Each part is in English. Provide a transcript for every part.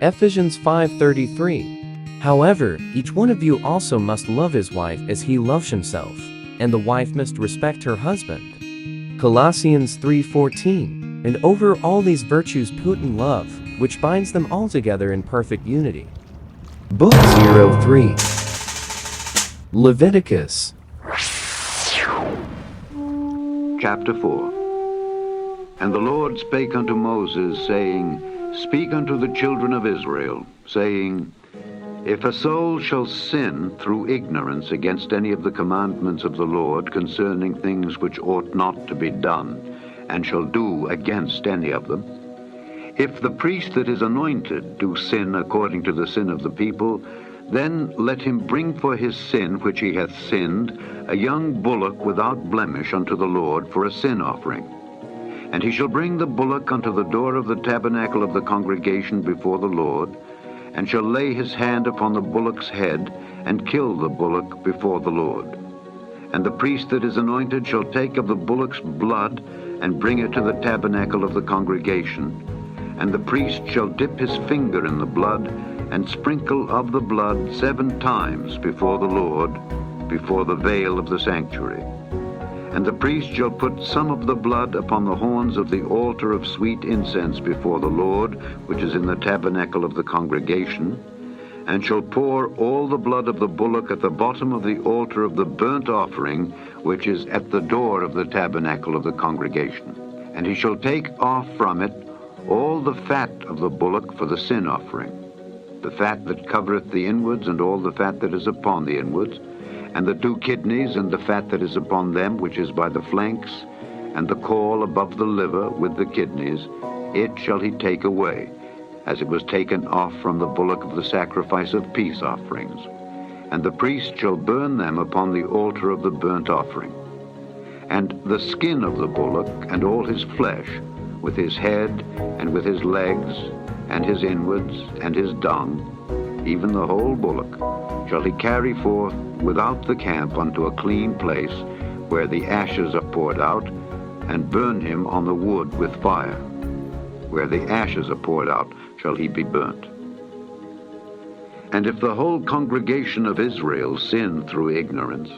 Ephesians 5:33. However, each one of you also must love his wife as he loves himself, and the wife must respect her husband. Colossians 3:14. And over all these virtues put in love, which binds them all together in perfect unity. Book 03. Leviticus. Chapter 4. And the Lord spake unto Moses, saying, Speak unto the children of Israel, saying, If a soul shall sin through ignorance against any of the commandments of the Lord concerning things which ought not to be done, and shall do against any of them, if the priest that is anointed do sin according to the sin of the people, then let him bring for his sin which he hath sinned a young bullock without blemish unto the Lord for a sin offering. And he shall bring the bullock unto the door of the tabernacle of the congregation before the Lord, and shall lay his hand upon the bullock's head, and kill the bullock before the Lord. And the priest that is anointed shall take of the bullock's blood, and bring it to the tabernacle of the congregation. And the priest shall dip his finger in the blood, and sprinkle of the blood 7 times before the Lord, before the veil of the sanctuary. And the priest shall put some of the blood upon the horns of the altar of sweet incense before the Lord, which is in the tabernacle of the congregation, and shall pour all the blood of the bullock at the bottom of the altar of the burnt offering, which is at the door of the tabernacle of the congregation. And he shall take off from it all the fat of the bullock for the sin offering, the fat that covereth the inwards, and all the fat that is upon the inwards, and the 2 kidneys, and the fat that is upon them, which is by the flanks, and the caul above the liver with the kidneys, it shall he take away, as it was taken off from the bullock of the sacrifice of peace offerings. And the priest shall burn them upon the altar of the burnt offering. And the skin of the bullock, and all his flesh, with his head, and with his legs, and his inwards, and his dung, even the whole bullock, shall he carry forth without the camp unto a clean place, where the ashes are poured out, and burn him on the wood with fire. Where the ashes are poured out shall he be burnt. And if the whole congregation of Israel sin through ignorance,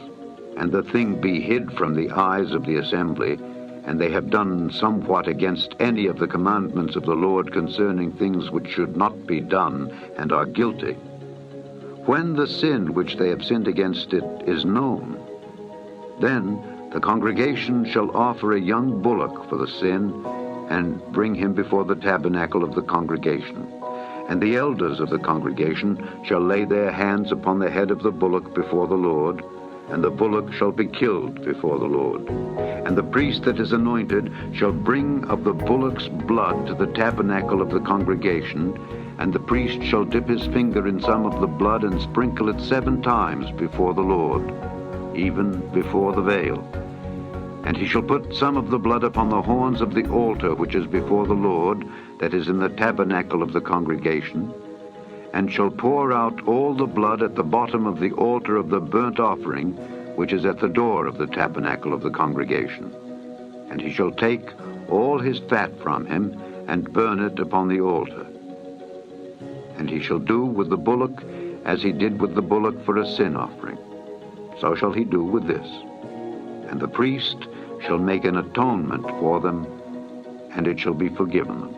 and the thing be hid from the eyes of the assembly, and they have done somewhat against any of the commandments of the Lord concerning things which should not be done, and are guilty, when the sin which they have sinned against it is known, then the congregation shall offer a young bullock for the sin, and bring him before the tabernacle of the congregation. And the elders of the congregation shall lay their hands upon the head of the bullock before the Lord, and the bullock shall be killed before the Lord. And the priest that is anointed shall bring of the bullock's blood to the tabernacle of the congregation, and the priest shall dip his finger in some of the blood, and sprinkle it 7 times before the Lord, even before the veil. And he shall put some of the blood upon the horns of the altar which is before the Lord, that is in the tabernacle of the congregation, and shall pour out all the blood at the bottom of the altar of the burnt offering, which is at the door of the tabernacle of the congregation. And he shall take all his fat from him, and burn it upon the altar. And he shall do with the bullock as he did with the bullock for a sin offering. So shall he do with this. And the priest shall make an atonement for them, and it shall be forgiven them.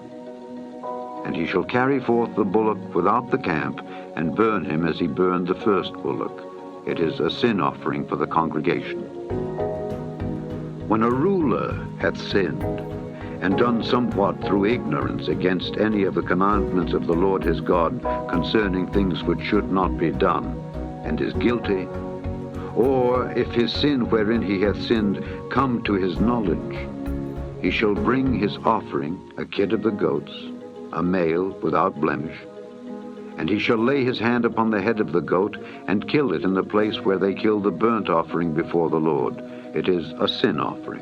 And he shall carry forth the bullock without the camp, and burn him as he burned the first bullock. It is a sin offering for the congregation. When a ruler hath sinned, and done somewhat through ignorance against any of the commandments of the Lord his God concerning things which should not be done, and is guilty, or if his sin wherein he hath sinned come to his knowledge, he shall bring his offering, a kid of the goats, a male without blemish, and he shall lay his hand upon the head of the goat, and kill it in the place where they kill the burnt offering before the Lord. It is a sin offering.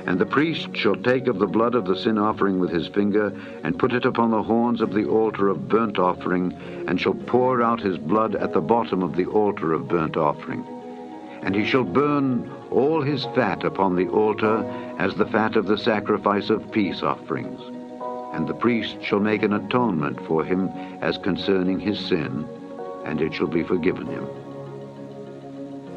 And the priest shall take of the blood of the sin offering with his finger, and put it upon the horns of the altar of burnt offering, and shall pour out his blood at the bottom of the altar of burnt offering. And he shall burn all his fat upon the altar as the fat of the sacrifice of peace offerings. And the priest shall make an atonement for him as concerning his sin, and it shall be forgiven him.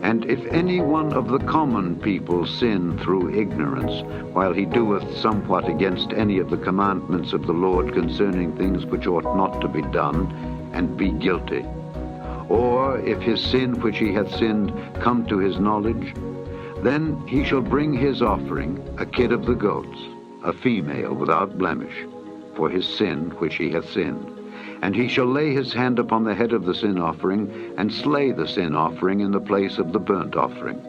And if any one of the common people sin through ignorance, while he doeth somewhat against any of the commandments of the Lord concerning things which ought not to be done, and be guilty, or if his sin which he hath sinned come to his knowledge, then he shall bring his offering, a kid of the goats, a female without blemish, for his sin which he hath sinned. And he shall lay his hand upon the head of the sin offering, and slay the sin offering in the place of the burnt offering.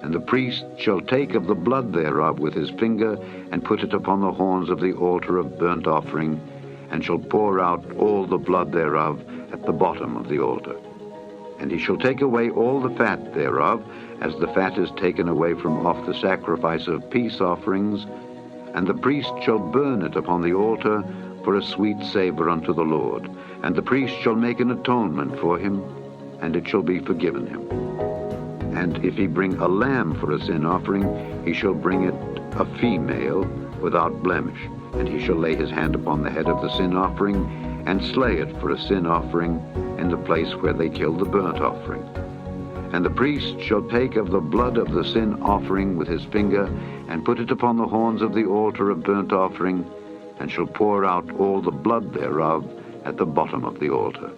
And the priest shall take of the blood thereof with his finger, and put it upon the horns of the altar of burnt offering, and shall pour out all the blood thereof at the bottom of the altar. And he shall take away all the fat thereof, as the fat is taken away from off the sacrifice of peace offerings, and the priest shall burn it upon the altar for a sweet savor unto the Lord. And the priest shall make an atonement for him, and it shall be forgiven him. And if he bring a lamb for a sin offering, he shall bring it a female without blemish. And he shall lay his hand upon the head of the sin offering, and slay it for a sin offering in the place where they kill the burnt offering. And the priest shall take of the blood of the sin offering with his finger, and put it upon the horns of the altar of burnt offering, and shall pour out all the blood thereof at the bottom of the altar.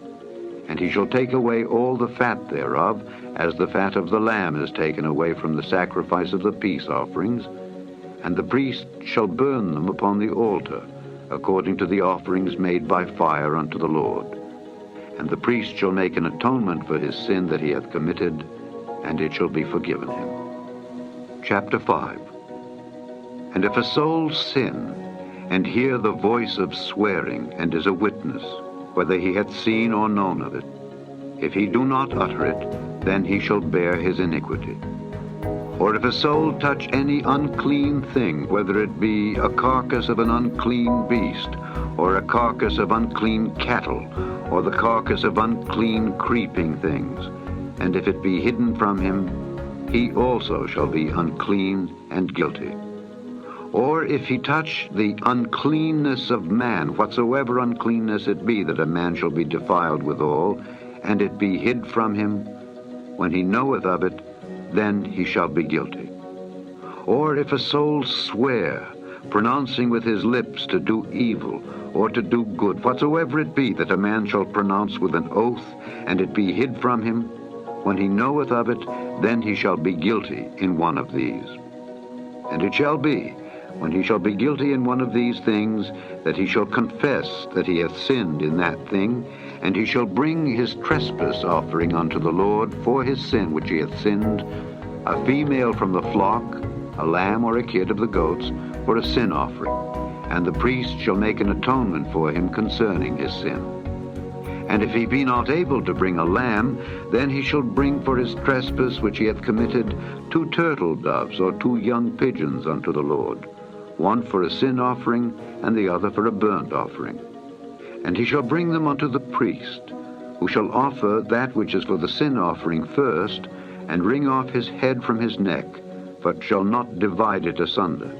And he shall take away all the fat thereof, as the fat of the lamb is taken away from the sacrifice of the peace offerings, and the priest shall burn them upon the altar, according to the offerings made by fire unto the Lord. And the priest shall make an atonement for his sin that he hath committed, and it shall be forgiven him. Chapter 5. And if a soul sin, and hear the voice of swearing, and is a witness, whether he hath seen or known of it, if he do not utter it, then he shall bear his iniquity. Or if a soul touch any unclean thing, whether it be a carcass of an unclean beast, or a carcass of unclean cattle, or the carcass of unclean creeping things, and if it be hidden from him, he also shall be unclean and guilty. Or if he touch the uncleanness of man, whatsoever uncleanness it be, that a man shall be defiled withal, and it be hid from him, when he knoweth of it, then he shall be guilty. Or if a soul swear, pronouncing with his lips to do evil, or to do good, whatsoever it be that a man shall pronounce with an oath, and it be hid from him, when he knoweth of it, then he shall be guilty in one of these. And it shall be, when he shall be guilty in one of these things, that he shall confess that he hath sinned in that thing, and he shall bring his trespass offering unto the Lord for his sin which he hath sinned, a female from the flock, a lamb or a kid of the goats, for a sin offering. And the priest shall make an atonement for him concerning his sin. And if he be not able to bring a lamb, then he shall bring for his trespass which he hath committed 2 turtle doves or 2 young pigeons unto the Lord, one for a sin offering, and the other for a burnt offering. And he shall bring them unto the priest, who shall offer that which is for the sin offering first, and wring off his head from his neck, but shall not divide it asunder.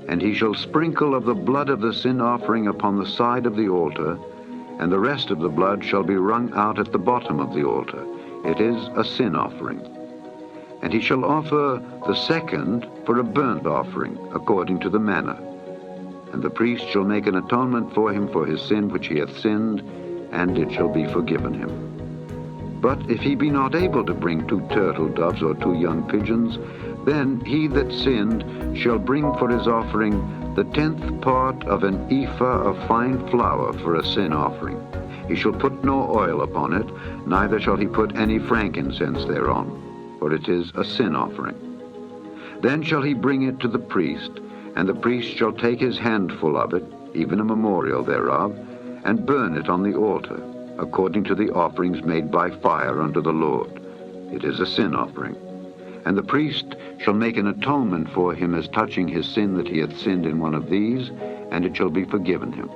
And he shall sprinkle of the blood of the sin offering upon the side of the altar, and the rest of the blood shall be wrung out at the bottom of the altar. It is a sin offering. And he shall offer the second for a burnt offering, according to the manner. And the priest shall make an atonement for him for his sin which he hath sinned, and it shall be forgiven him. But if he be not able to bring 2 turtle doves or 2 young pigeons, then he that sinned shall bring for his offering the 10th part of an ephah of fine flour for a sin offering. He shall put no oil upon it, neither shall he put any frankincense thereon, for it is a sin offering. Then shall he bring it to the priest, and the priest shall take his handful of it, even a memorial thereof, and burn it on the altar, according to the offerings made by fire unto the Lord. It is a sin offering. And the priest shall make an atonement for him as touching his sin that he hath sinned in one of these, and it shall be forgiven him.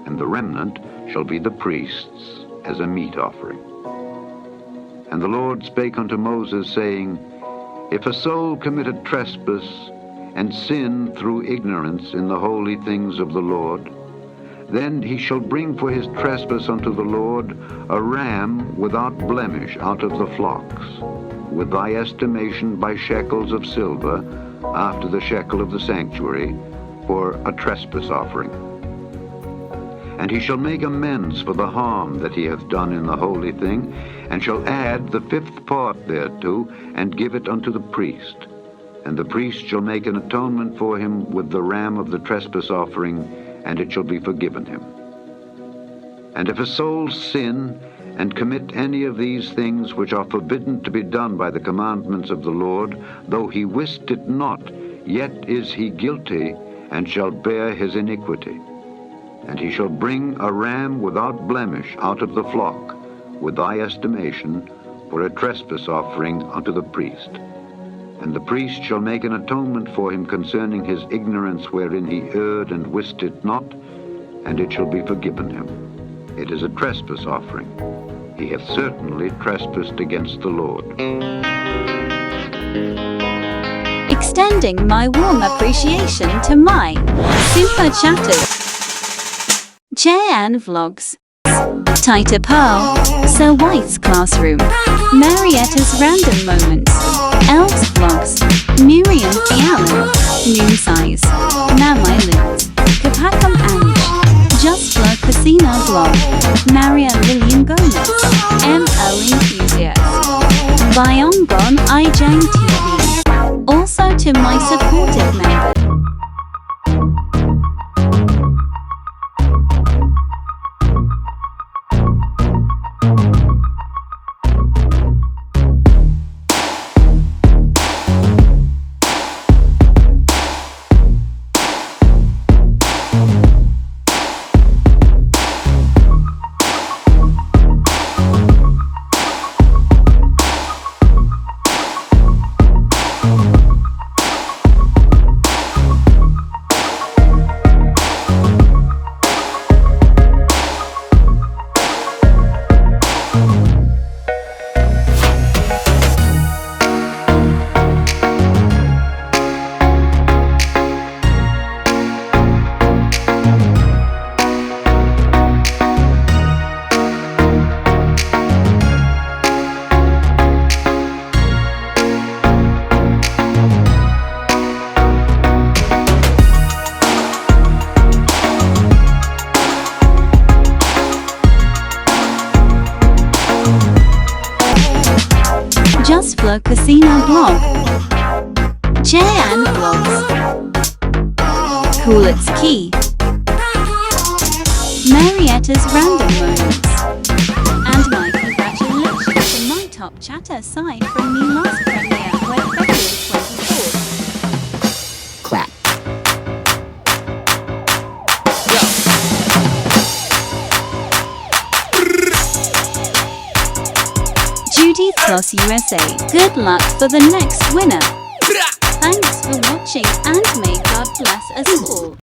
And the remnant shall be the priest's as a meat offering. And the Lord spake unto Moses, saying, If a soul commit a trespass, and sin through ignorance in the holy things of the Lord, then he shall bring for his trespass unto the Lord a ram without blemish out of the flocks, with thy estimation by shekels of silver, after the shekel of the sanctuary, for a trespass offering. And he shall make amends for the harm that he hath done in the holy thing, and shall add the 5th part thereto, and give it unto the priest. And the priest shall make an atonement for him with the ram of the trespass offering, and it shall be forgiven him. And if a soul sin, and commit any of these things which are forbidden to be done by the commandments of the Lord, though he wist it not, yet is he guilty, and shall bear his iniquity. And he shall bring a ram without blemish out of the flock, with thy estimation, for a trespass offering unto the priest. And the priest shall make an atonement for him concerning his ignorance wherein he erred and wist it not, and it shall be forgiven him. It is a trespass offering. He hath certainly trespassed against the Lord. Extending my warm appreciation to my super chatters. J.N. Vlogs, Tita Pearl, Sir White's Classroom, Marietta's Random Moments, Elves Vlogs, Miriam Allen, Noon Size, Namai Lids, Kapakam Ange, Just Flo Casino Vlog, Maria Lillian Gomez, M.O. Enthusiast, Byongon Ijang TV. Also to my supportive members. Just Flo Casino Blog, J.N. Vlogs, Cool It's Key, Marietta's Random Moments, and my congratulations to my top chatter side from me last premiere where February 24th. Clap. Judy's Plus USA, good luck for the next winner. Thanks for watching and may God bless us all.